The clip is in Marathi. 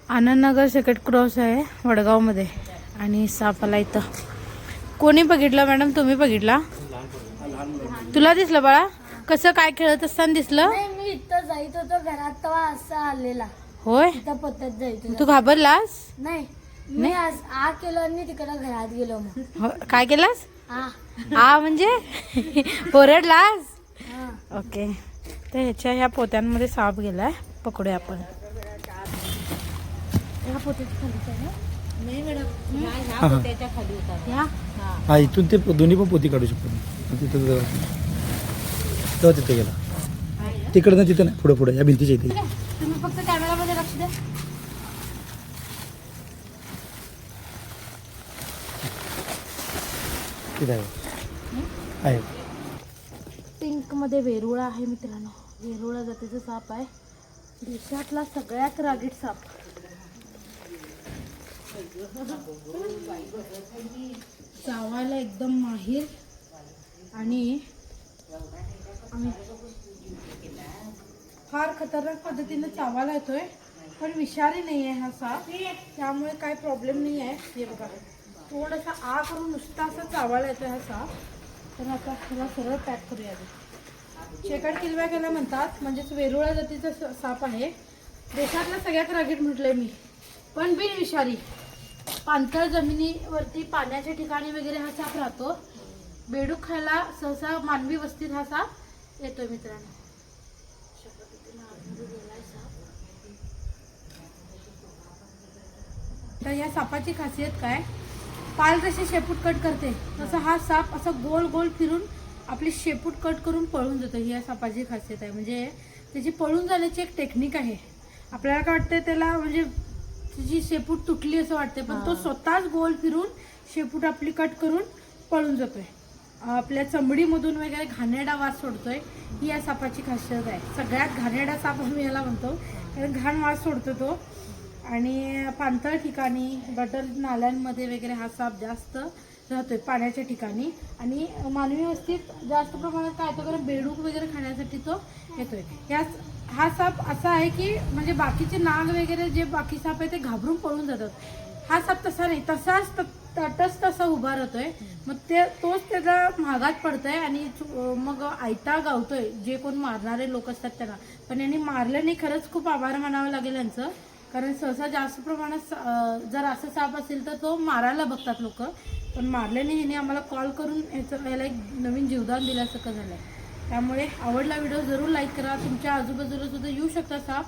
आनंदनगर सेकंड क्रॉस आहे वडगावमध्ये आणि साप आला इथं. कोणी बघितलं मॅडम? तुम्ही बघितला? तुला दिसलं बाळा? कसं काय खेळत असताना दिसलं? मी इथं जायत होतो घरात तेव्हा असं आलेला. होय, इथं पोत्यात जायचं. तू घाबरलास? नाही, मी आज आ केलो आणि तिकडं घरात गेलो. मग हो, काय केलास? आ म्हणजे ओरडलास? हा. ओके. तर ह्याच्या ह्या पोत्यांमध्ये साप गेलाय, पकडूया आपण. या पोत्यात खालीच आहे ना? नाही मॅडम, ह्या पोत्याच्या खाली होता. या हा, इथून ते दोन्ही पण पोती काढू शकतो. तिथं तेव्हा तिथे गेला तिकडं, तिथं नाही, पुढे पुढे या भिंतीच्या इथे. तुम्ही फक्त कॅमेरामध्ये लक्ष द्या. तिथे आहे. पिंक मध्ये वेरुळा आहे मित्रांनो. वेरुळा जातीचा साप आहे, देशातला सगळ्यात रागीट साप. चावायला एकदम माहीर आणि फार खतरनाक पद्धतीने चावायला येतोय, पण विषारी नाही आहे हा साप, त्यामुळे काय प्रॉब्लेम नाही आहे. हे बघा, थोडासा आ करून नुसता असा चावायला येतोय हा साप. तर आता त्याला सरळ पॅक करूया. शेकड किलव्या केला म्हणतात, म्हणजेच वेरुळा जातीचा साप आहे. देशातला सगळ्यात रागीट म्हटलंय मी, पण बिनविषारी. पाणथळ जमिनीवरती पाण्याच्या ठिकाणी वगैरे हा साप राहतो. बेडूक खायला सहसा मानवी वस्तीत हा साप येतोय मित्रांनो. तर या सापाची खासियत काय? पाल जशी शेपूट कट करते तसं हा साप असं गोल गोल फिरून आपली शेपूट कट करून पळून जातो. ही या सापाची खासियत आहे. म्हणजे त्याची पळून जाण्याची एक टेक्निक आहे. आपल्याला काय वाटतंय त्याला, म्हणजे तिची शेपूट तुटली असं वाटते, पण तो स्वतःच गोल फिरून शेपूट आपली कट करून पळून जातोय. आपल्या चमडीमधून वगैरे घाणेरडा वास सोडतोय. ही या सापाची खासियत आहे. सगळ्यात घाणेरडा साप आम्ही याला म्हणतो, कारण घाण वास सोडतो तो. आणि पाणथळ ठिकाणी, गटर नाल्यांमध्ये वगैरे हा साप जास्त राहतोय, पाण्याच्या ठिकाणी. आणि मानवी वस्तीत जास्त प्रमाणात काय होतं, कारण बेडूक वगैरे खाण्यासाठी तो येतोय. हा साप असा आहे की म्हणजे बाकीचे नाग वगैरे जे बाकी साप आहे ते घाबरून पळून जातात. हा साप तसा नाही, तसाच तसा उभा राहतोय. मग तोच त्याचा महागात पडतोय आणि मग आयता गावतोय जे कोण मारणारे लोक असतात त्यांना. पण यांनी मारलं नाही, खरंच खूप आभार मानावं लागेल यांचं. कारण सहसा जास्त प्रमाणात जर असं साप असेल तर तो मारायला बघतात लोक, पण मारले नाही. ह्याने आम्हाला कॉल करून याला एक नवीन जीवदान दिल्यासारखं झालंय. त्यामुळे आवडला व्हिडिओ जरूर लाईक करा. तुमच्या आजूबाजूला सुद्धा येऊ शकता साप.